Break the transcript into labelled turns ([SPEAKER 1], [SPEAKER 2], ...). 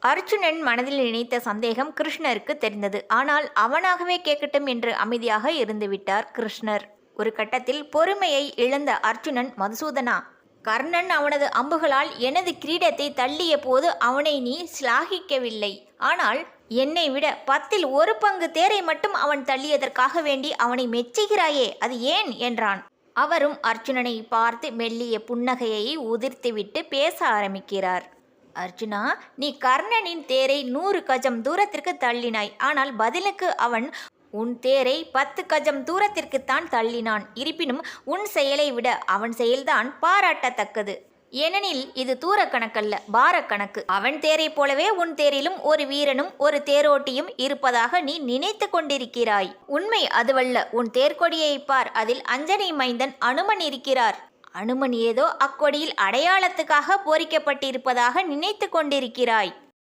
[SPEAKER 1] அர்ஜுனன் மனதில் நினைத்த சந்தேகம் கிருஷ்ணருக்கு தெரிந்தது. ஆனால் அவனாகவே கேட்கட்டும் என்று அமைதியாக இருந்துவிட்டார் கிருஷ்ணர். ஒரு கட்டத்தில் பொறுமையை இழந்த அர்ஜுனன், மதுசூதனா, கர்ணன் அவனது அம்புகளால் எனது கிரீடத்தை தள்ளிய போது அவனை நீ சிலாகிக்கவில்லை. ஆனால் என்னை விட 10ல் 1 பங்கு தேரை மட்டும் அவன் தள்ளியதற்காக வேண்டி அவனை மெச்சுகிறாயே, அது ஏன் என்றான். அவரும் அர்ஜுனனை பார்த்து மெல்லிய புன்னகையை உதிர்த்துவிட்டு பேச ஆரம்பிக்கிறார். அர்ஜுனா, நீ கர்ணனின் தேரை 100 கஜம் தூரத்திற்கு தள்ளினாய். ஆனால் பதிலுக்கு அவன் உன் தேரை 10 கஜம் தூரத்திற்குத்தான் தள்ளினான். இருப்பினும் உன் செயலை விட அவன் செயல்தான் பாராட்டத்தக்கது. ஏனெனில் இது தூரக்கணக்கல்ல, பாரக்கணக்கு. அவன் தேரை போலவே உன் தேரிலும் ஒரு வீரனும் ஒரு தேரோட்டியும் இருப்பதாக நீ நினைத்து கொண்டிருக்கிறாய். உண்மை அதுவல்ல. உன் தேர்கொடியை பார், அதில் அஞ்சனை மைந்தன் அனுமன் இருக்கிறார். அனுமன் ஏதோ அக்கொடியில் அடையாளத்துக்காக பொறிக்கப்பட்டிருப்பதாக நினைத்து கொண்டிருக்கிறாய்.